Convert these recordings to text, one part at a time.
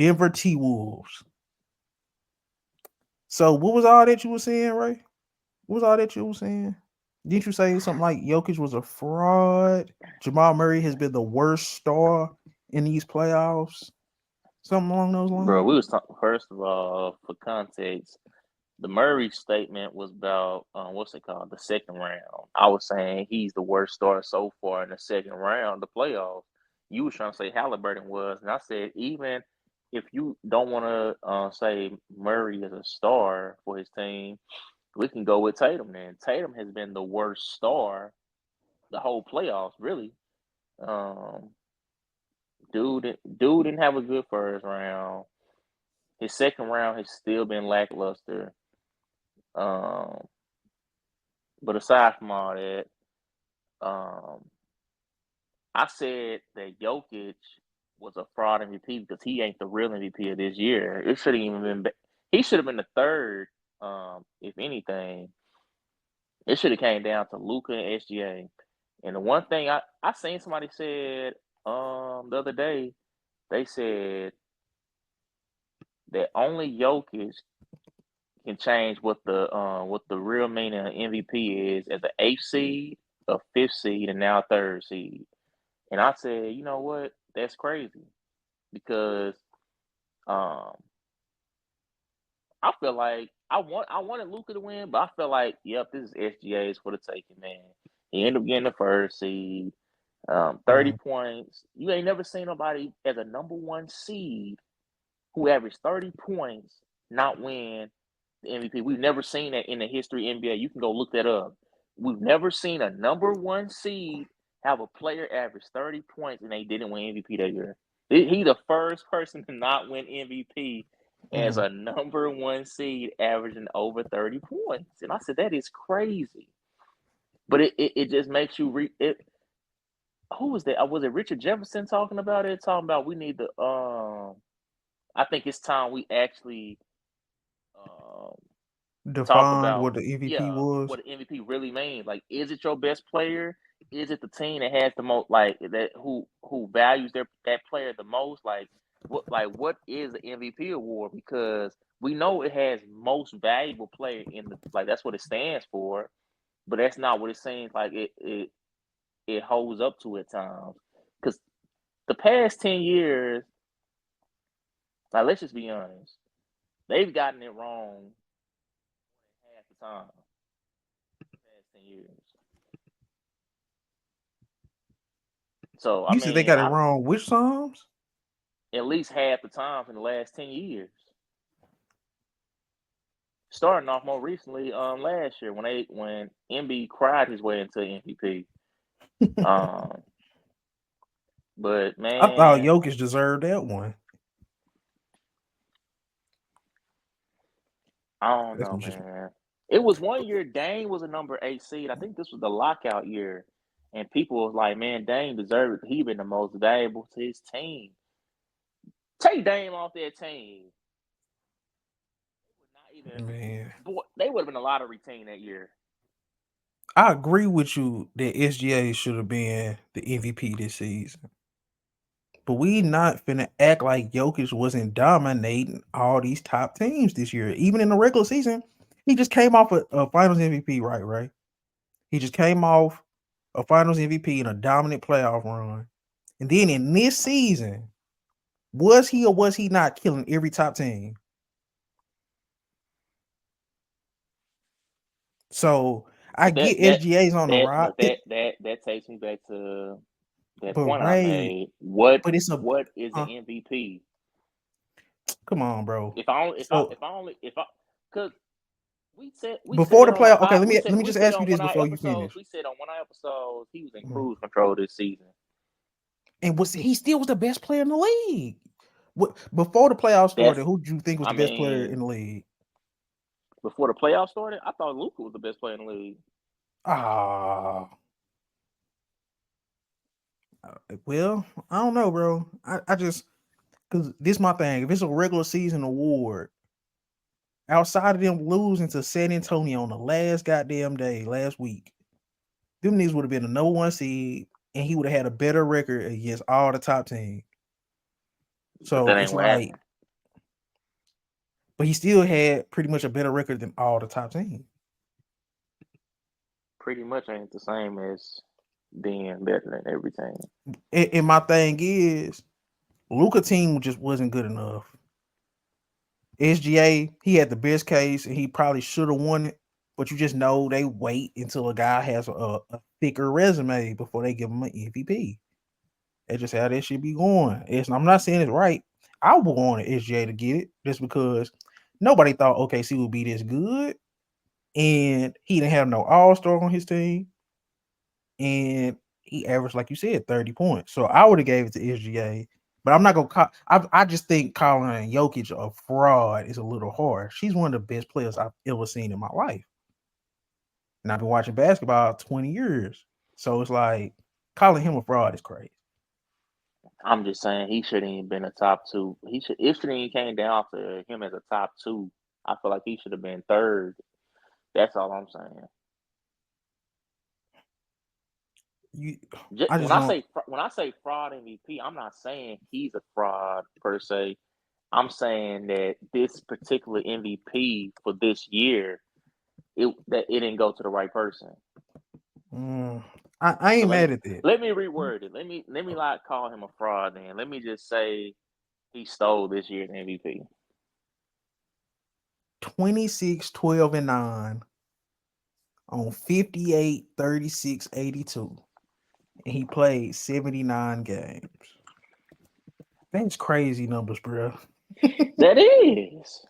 Denver T-Wolves. So what was all that you were saying, Ray? What was all that you were saying? Didn't you say something like Jokic was a fraud? Jamal Murray has been the worst star in these playoffs? Something along those Bro, lines? we was talking, first of all, for context, the Murray statement was about what's it called, the second round. I was saying he's the worst starter so far in the second round, the playoffs. You was trying to say Halliburton was, and I said even if you don't want to say Murray is a star for his team, we can go with Tatum. Then Tatum has been the worst star the whole playoffs, really. Um, dude didn't have a good first round. His second round has still been lackluster. Um, but aside from all that, um, I said that Jokic was a fraud MVP because he ain't the real MVP of this year. It shouldn't even been. He should have been the third. If anything, it should have came down to Luka and SGA. And the one thing I seen somebody said the other day, they said that only Jokic can change what the real meaning of MVP is as an eighth seed, a fifth seed, and now a third seed. And I said, you know what? That's crazy because um, I feel like I wanted Luca to win, but I feel like yep, this is SGA's for the taking, man. He ended up getting the first seed, 30 Mhm. points. You ain't never seen nobody as a number one seed who averaged 30 points not win the MVP. We've never seen that in the history of NBA. You can go look that up. We've never seen a number one seed have a player average 30 points and they didn't win MVP that year. He the first person to not win MVP as Mhm. a number one seed averaging over 30 points. And I said, that is crazy. But it just makes you who was that? Was it Richard Jefferson talking about it? Talking about we need to I think it's time we actually um talk Defined about what the MVP yeah was. what an MVP really means. Like, is it your best player? Is it the team that has the most like that who values that player the most? What is the MVP award? Because we know it has most valuable player in the like that's what it stands for, but that's not what it seems like it holds up to at times. Because the past 10 years, like let's just be honest, they've gotten it wrong half the time. Past 10 years. So I You said they mean, got it I wrong. Which Psalms? at least half the time in the last 10 years. Starting off more recently, last year when MB cried his way into MVP. Um, but I thought man, Jokic deserved that one. I don't That's know, me just man. It was one year Dame was a number 8 seed. I think this was the lockout year, and people was like, "Man, Dame deserved it. He been the most valuable to his team. Take Dame off that team. Would not even man. boy, they would have been a lottery team that year. I agree with you that SGA should have been the MVP this season. But we not finna act like Jokic wasn't dominating all these top teams this year. Even in the regular season, he just came off a Finals MVP, right? Right. He just came off a Finals MVP in a dominant playoff run, and then in this season, was he or was he not killing every top team? So I But get SGA's on the rock, that takes me back to that but point I Ray, made. What but it's a what is the huh? MVP? Come on, bro. If I only So if I because we before said the on a playoff, okay, pod let me we just said ask you on this one of our before you episodes finish. we said on one of our episodes he was in Mhm. cruise control this season. And was he still was the best player in the league? What before the playoffs That's started? Who do you think was I the best player mean in the league? before the playoffs started, I thought Luka was the best player in the league. Ah, well, I don't know, bro. I just because this my thing. If it's a regular season award, outside of them losing to San Antonio on the last goddamn day last week, them niggas would have been a no one seed, and he would have had a better record against all the top teams. But So that ain't it's what like happened. but he still had pretty much a better record than all the top teams. Pretty much ain't the same as being better than every team. And my thing is, Luka team just wasn't good enough. SGA, he had the best case, and he probably should have won it. But you just know they wait until a guy has a thicker resume before they give him an MVP. That's just how that should be going. I'm not saying it's right. I would want SGA to get it just because nobody thought OKC would be this good, and he didn't have no All Star on his team, and he averaged, like you said, 30 points. So I would have gave it to SGA. But I'm not gonna call. I just think calling Jokic a fraud is a little harsh. She's one of the best players I've ever seen in my life, and I've been watching basketball 20 years. So it's like calling him a fraud is crazy. I'm just saying he shouldn't even been a top two. He should it shouldn't even came down to him as a top two. I feel like he should have been third. That's all I'm saying. You, Just, I just don't. when I say fraud MVP, I'm not saying he's a fraud per se. I'm saying that this particular MVP for this year, it didn't go to the right person. Mm, I So ain't mad at that. let me reword it. Let me not call him a fraud. Then let me just say he stole this year's MVP. 26, 12, and 9 on 58, 36, 82. And he played 79 games. That's crazy numbers, bro. That is.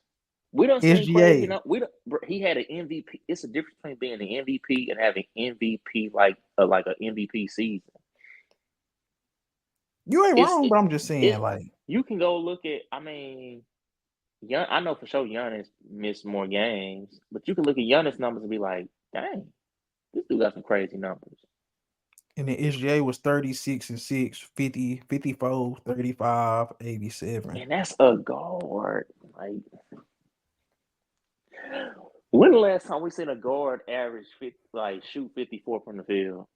We don't seen crazy. SGA. No, we don't. He had an MVP. It's a difference between being an MVP and having MVP like an MVP season. You ain't It's wrong, it, but I'm just saying, it. like, You can go look at. I mean, I know for sure Giannis missed more games, but you can look at Giannis numbers and be like, dang, this dude got some crazy numbers. and then SGA was 36 and 6, 50, 54, 35, 87. And that's a guard. Like, when the last time we seen a guard average shoot 54 from the field?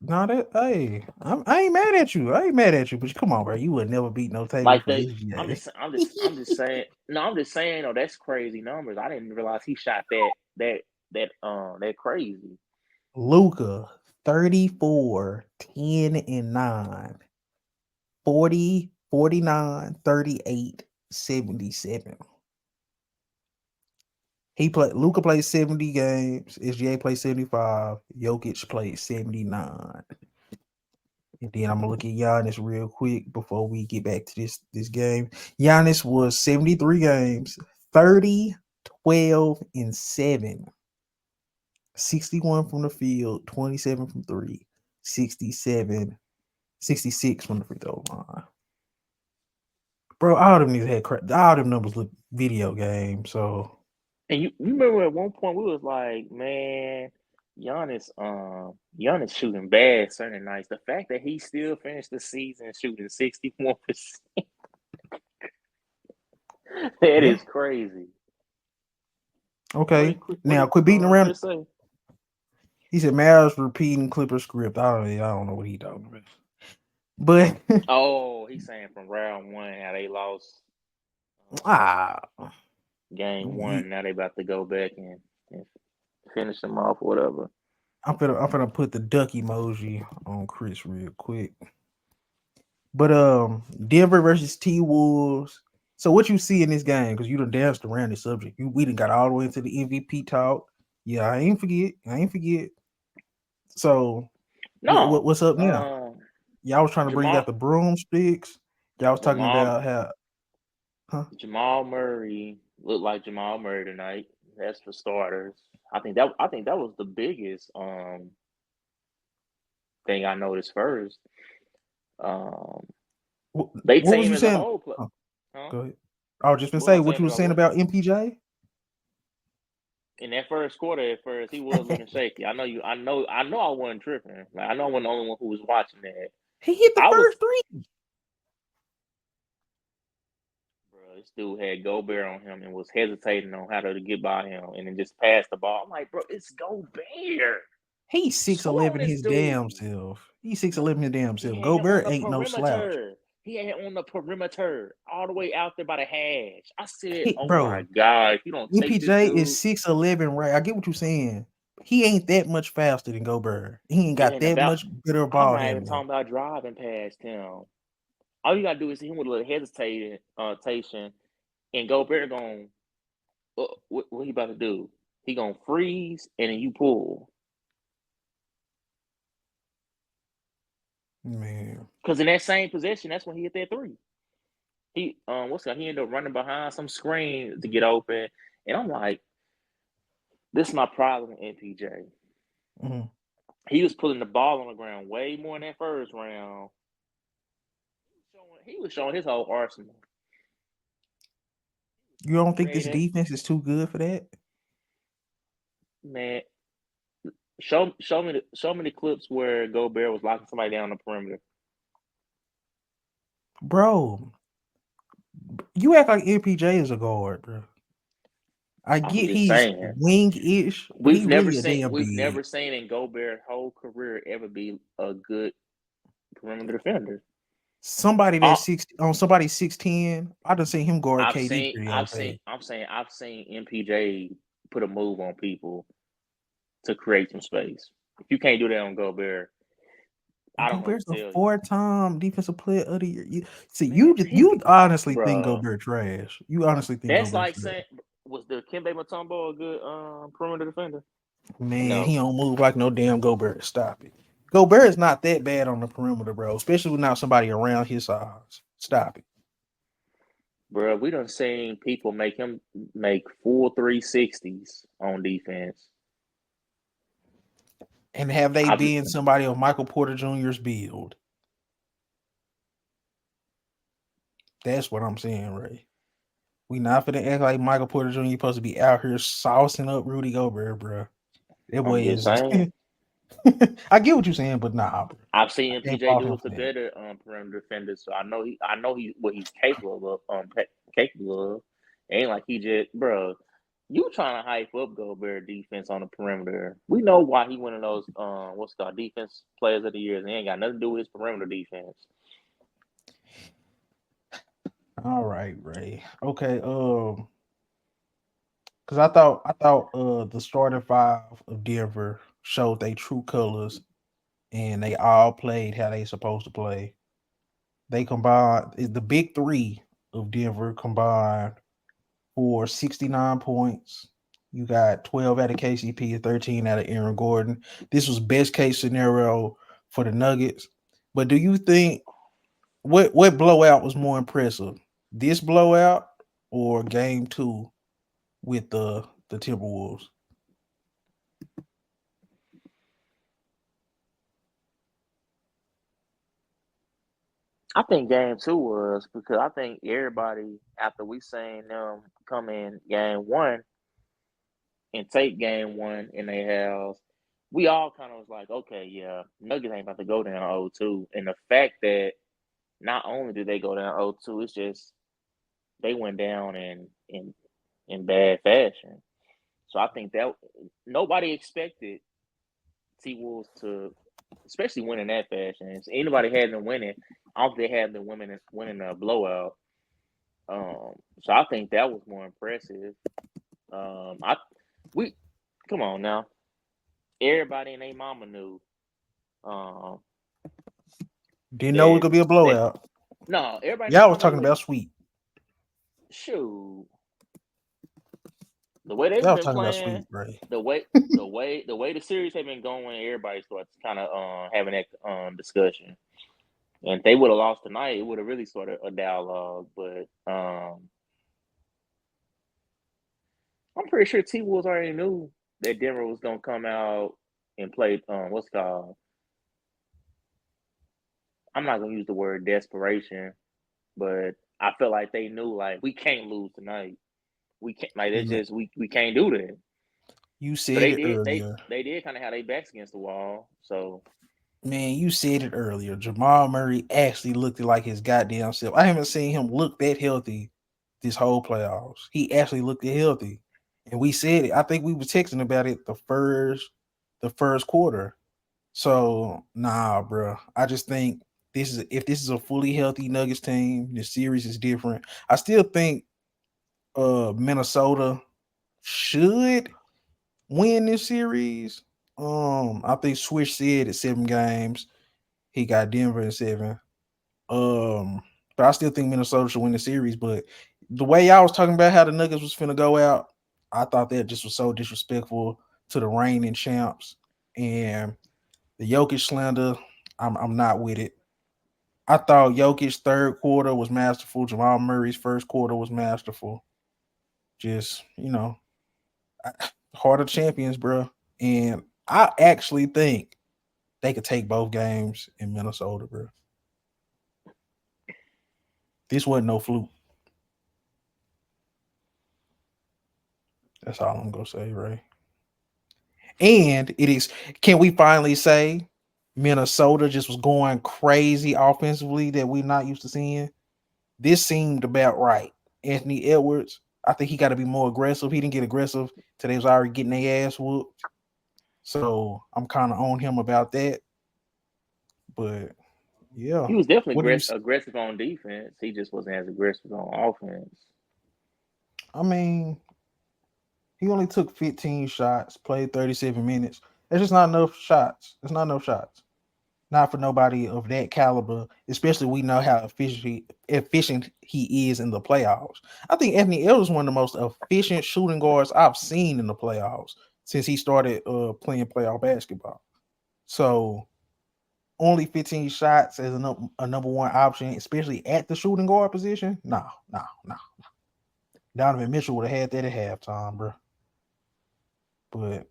No, that hey, I ain't mad at you. I ain't mad at you, but come on, bro. You would never beat no Tatum Like for they, SGA. I'm just saying. No, I'm just saying. Oh, that's crazy numbers. I didn't realize he shot that crazy. Luca, 34, 10, and 9, 40, 49, 38, 77. Luca played 70 games, SGA played 75, Jokic played 79. And then I'm gonna look at Giannis real quick before we get back to this game. Giannis was 73 games, 30, 12, and 7. 61 from the field, 27 from three, 67, 66 from the free throw line. Bro, all them numbers look video game. So And you remember at one point we was like, man, Giannis shooting bad certain nights. The fact that he still finished the season shooting 61%, that yeah, is crazy. okay. Now quit beating around. Chris say? He said Mavs repeating Clipper script. I don't know what he talking about. But Oh, he's saying from round one how they lost ah, game you, one. Now they about to go back and finish them off, or whatever. I'm gonna put the duck emoji on Chris real quick. But Denver versus T Wolves. So what you see in this game? Because you done danced around this subject. We done got all the way into the MVP talk. Yeah, I ain't forget. So No, what's up now? Y'all was trying to bring out Jamal the broomsticks. Y'all was talking Jamal about how, huh? Jamal Murray looked like Jamal Murray tonight. That's for starters. I think that was the biggest thing I noticed first. Um, they What was team you as a saying? whole, Oh, huh? go ahead. I was just gonna What say was I what saying you was about saying what? about MPJ. In that first quarter, at first he was looking shaky. I know you. I know. I wasn't tripping. Like I know I wasn't the only one who was watching that. He hit the I was, first three. bro. This dude had Gobert on him and was hesitating on how to get by him, and then just passed the ball. I'm like, bro, it's Gobert. He's Score on 6'11" this his dude. damn self. He's 6'11" his damn He self. had him on Gobert the ain't no slouch. perimeter. He had on the perimeter, all the way out there by the hash. I said, He, "Oh my bro, god, if you don't take this MPJ is dude, 6'11", right? I get what you're saying. He ain't that much faster than Gobert. He ain't yeah." got And that about, much better I'm ball not even handling. talking about driving past him. All you gotta do is see him with a little hesitation, and Gobert going, what he about to do? He gonna freeze, and then you pull. Man, Because in that same possession, that's when he hit that three. What's that? He ended up running behind some screen to get open, and I'm like, this is my problem with MPJ. mhm. He was putting the ball on the ground way more in that first round. He was showing his whole arsenal. You don't think this Creating, defense is too good for that, man. Show me the clips where Gobert was locking somebody down on the perimeter. bro? You act like MPJ is a guard, bro. I I'm get just he's saying. wing-ish, but We've he never really a seen damn we've big. never seen in Gobert's whole career ever be a good perimeter defender. Somebody Uh, that's somebody 6'10". I done seen him guard I've KD seen pretty I've seen okay. I'm saying I've seen MPJ put a move on people to create some space. If you can't do that on Gobert, I don't know what Gobert's a to tell you. four-time defensive player of the year. See, Man, you honestly think bro. Gobert trash. You honestly think That's Gobert like trash. saying, was the Kembe Mutombo a good perimeter defender? Man, he No, don't move like no damn Gobert. Stop it. Gobert is not that bad on the perimeter, bro. Especially without somebody around his size. Stop it. bro. We done seen people make him make full 360s on defense. And have they I've been somebody of Michael Porter Jr.'s build? That's what I'm saying, Ray. We not finna act like Michael Porter Jr. supposed to be out here saucing up Rudy Gobert, bro. That I'm boy just is. saying. I get what you're saying, but nah, bro. I've I seen can't PJ fault do him it for to that. better perimeter defenders, so I know he what he's capable of. Capable of. It ain't like he just, bro. You trying to hype up Gobert defense on the perimeter? We know why he one of those what's called defense players of the year. And it ain't got nothing to do with his perimeter defense. All right, Ray. Okay, because I thought the starting five of Denver showed their true colors, and they all played how they supposed to play. They combined the big three of Denver combined for 69 points. You got 12 out of KCP and 13 out of Aaron Gordon. This was best case scenario for the Nuggets. But do you think what blowout was more impressive? This blowout or game two with the Timberwolves? I think game two was because I think everybody after we seen them come in game one and take game one in their house, we all kind of was like, okay, yeah, Nuggets ain't about to go down 0-2. And the fact that not only did they go down 0-2, it's just they went down in bad fashion. So I think that nobody expected T Wolves to, especially win in that fashion. If anybody had them winning, I don't think they had them winning a blowout. So I think that was more impressive. I we come on now. Everybody and their mama knew um, Didn't know it that could be a that blowout. no, everybody and their Y'all was mama talking knew. about sweep. Shoot, the way they've Y'all was been talking about playing, sweep, right? the way the series have been going, everybody starts kind of having that discussion. And if they would have lost tonight, it would have really started a dialogue. But I'm pretty sure T Wolves already knew that Denver was gonna come out and play what's it called. I'm not gonna use the word desperation, but I feel like they knew like we can't lose tonight. We can't like it's Man, just we can't do that. you So said they it did earlier. they did kind of have their backs against the wall. So Man, you said it earlier. Jamal Murray actually looked like his goddamn self. I haven't seen him look that healthy this whole playoffs. He actually looked healthy, and we said it. I think we were texting about it the first quarter. So nah, bro. I just think if this is a fully healthy Nuggets team, the series is different. I still think Minnesota should win this series. I think Swish said at 7 games. He got Denver in 7. Um, but I still think Minnesota should win the series. But the way I was talking about how the Nuggets was finna go out, I thought that just was so disrespectful to the reigning champs and the Jokic slander. I'm not with it. I thought Jokic's third quarter was masterful. Jamal Murray's first quarter was masterful. Just heart of champions, bro. And I actually think they could take both games in Minnesota, bro. This wasn't no fluke. That's all I'm gonna say, Ray. And it is. Can we finally say Minnesota just was going crazy offensively that we're not used to seeing? This seemed about right. Anthony Edwards, I think he got to be more aggressive. He didn't get aggressive till they was already getting their ass whooped. So I'm kind of on him about that. But yeah, He was definitely what do you? aggressive on defense. He just wasn't as aggressive on offense. I mean, he only took 15 shots, played 37 minutes. That's just not enough shots. That's not enough shots. Not for nobody of that caliber, especially we know how efficient he is in the playoffs. I think Anthony Edwards is one of the most efficient shooting guards I've seen in the playoffs since he started playing playoff basketball. So only 15 shots as a number one option, especially at the shooting guard position. No, no, no. Donovan Mitchell would have had that at halftime, bro. But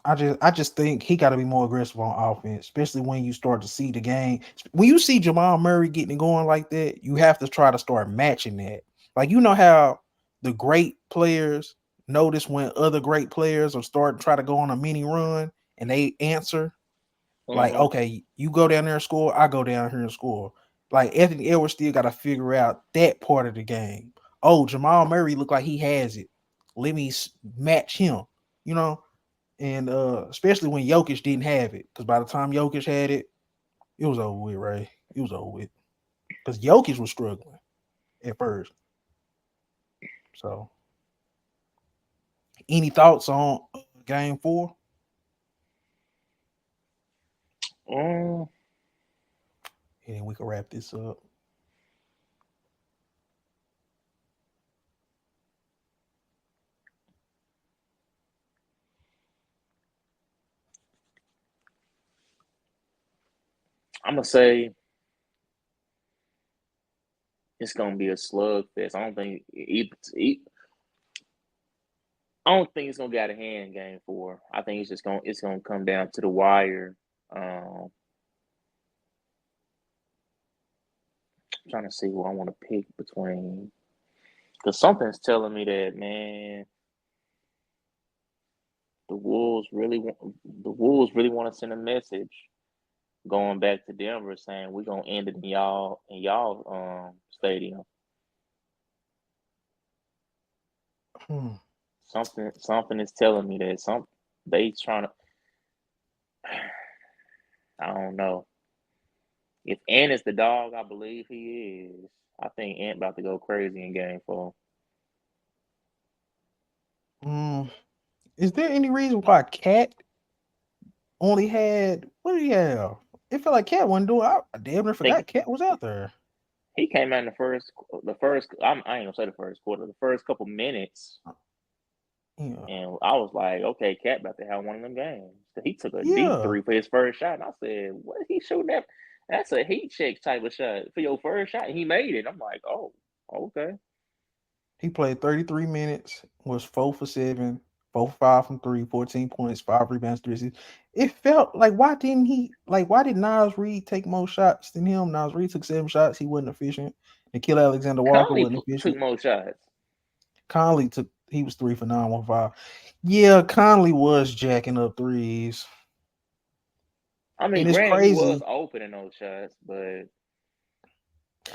I just think he got to be more aggressive on offense, especially when you start to see the game. When you see Jamal Murray getting it going like that, you have to try to start matching that. Like you know how the great players notice when other great players are starting to try to go on a mini run and they answer like, Mm-hmm. okay, you go down there and score, I go down here and score. Like Anthony Edwards still got to figure out that part of the game. Oh, Jamal Murray look like he has it. Let me match him. You know, and especially when Jokic didn't have it, because by the time Jokic had it, it was over with, Ray. It was over with because Jokic was struggling at first. So, any thoughts on Game 4? Mm, And then we can wrap this up. I'm gonna say it's gonna be a slugfest. I don't think it's gonna get out of hand in game 4. I think it's gonna come down to the wire. Um, I'm trying to see who I want to pick between because something's telling me that man, the Wolves really want to send a message going back to Denver saying we're gonna end it in y'all stadium. Hmm. Something is telling me that they trying to. I don't know. If Ant is the dog, I believe he is. I think Ant about to go crazy in game 4. Hmm. Is there any reason why Cat only had what did he have? It felt like Cat wasn't doing. I damn near I think forgot Cat was out there. he came out in the first. I ain't gonna say the first quarter, the first couple minutes, Yeah, and I was like, okay, Cat about to have one of them games. He took a deep yeah. three for his first shot, and I said, what is he shooting at? That's a heat check type of shot for your first shot. And he made it. I'm like, oh, okay. He played 33 minutes, was 4 for 7, 4 for 5 from three, 14 points, 5 rebounds, 3 assists. It felt like why did Nas Reed take more shots than him? Nas Reed took 7 shots, he wasn't efficient. And Kill Alexander Walker Conley wasn't took efficient. more shots. Conley took he was 3 for 9, 1 for 5. Yeah, Conley was jacking up threes. I mean, And it's granted, he was crazy. open in those shots, but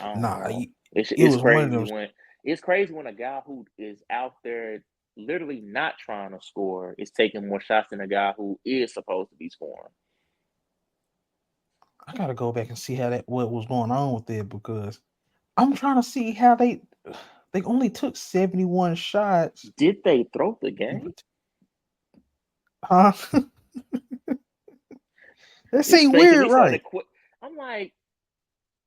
I don't Nah, know. It's it it's was one of crazy those. when it's crazy when a guy who is out there literally not trying to score is taking more shots than a guy who is supposed to be scoring. I gotta go back and see what was going on with it because I'm trying to see how they only took 71 shots. Did they throw the game? Huh? That It's seemed fake because weird, he started right? to quit. I'm like,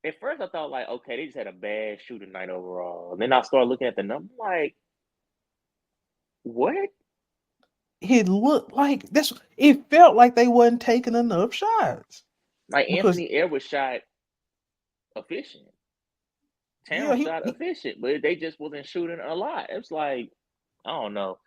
at first I thought like, okay, they just had a bad shooting night overall. And then I started looking at the number, like, what? It looked like this. It felt like they wasn't taking enough shots Like because Anthony Edwards shot efficient. yeah, Town shot efficient, but they just wasn't shooting a lot. It's like, I don't know.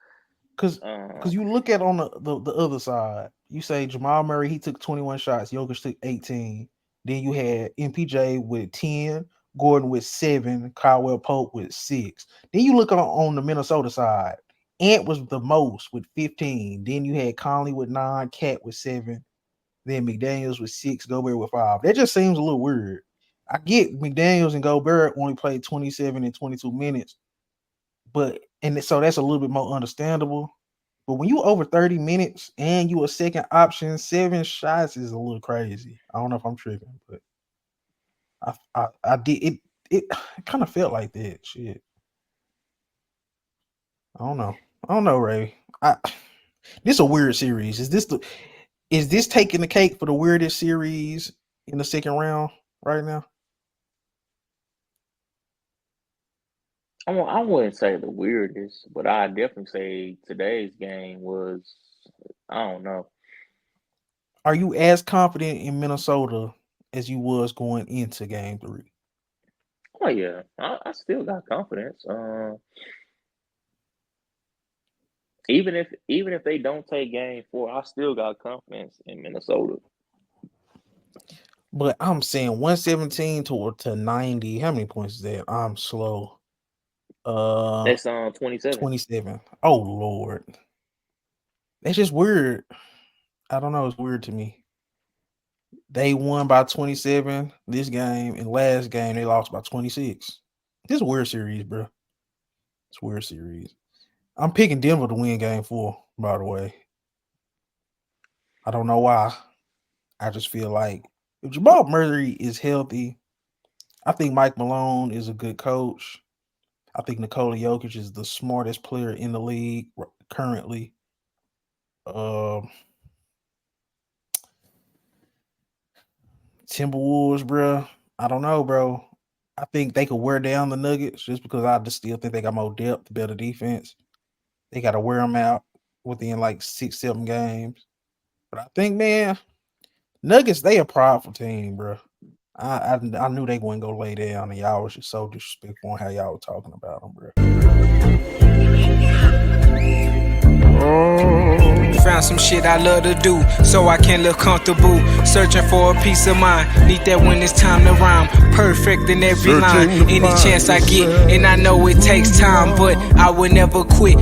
because Uh, you look at on the other side, you say Jamal Murray he took 21 shots, Jokic took 18. Then you had MPJ with 10, Gordon with 7, Caldwell Pope with 6. Then you look on the Minnesota side, Ant was the most with 15. Then you had Conley with 9, Cat with 7, then McDaniels with 6, Gobert with 5. That just seems a little weird. I get McDaniels and Gobert only played 27 and 22 minutes, but so that's a little bit more understandable. But when you over 30 minutes and you a second option, 7 shots is a little crazy. I don't know if I'm tripping, but I did it kind of felt like that. Shit. I don't know. I don't know, Ray. This is a weird series. Is this taking the cake for the weirdest series in the second round right now? I wouldn't say the weirdest, but I definitely say today's game was, I don't know. Are you as confident in Minnesota as you was going into game 3? Oh yeah, I still got confidence. Even if they don't take game 4, I still got confidence in Minnesota. But I'm saying 117 to 90. How many points is that? I'm slow. That's 27. 27. Oh Lord. That's just weird. I don't know. It's weird to me. They won by 27 this game, and last game they lost by 26. This is a weird series, bro. It's a weird series. I'm picking Denver to win game 4, by the way. I don't know why. I just feel like if Jamal Murray is healthy, I think Mike Malone is a good coach. I think Nikola Jokic is the smartest player in the league currently. Timberwolves, bro. I don't know, bro. I think they could wear down the Nuggets just because I just still think they got more depth, better defense. They got to wear them out within like 6, 7 games. But I think, man, Nuggets, they a prideful team, bro. I knew they wouldn't go lay down, and y'all was just so disrespectful on how y'all were talking about them, bro. Found some shit I love to do, so I can live comfortable. Searching for a peace of mind, need that when it's time to rhyme. Perfect in every line, any chance I get, and I know it takes time, but I would never quit.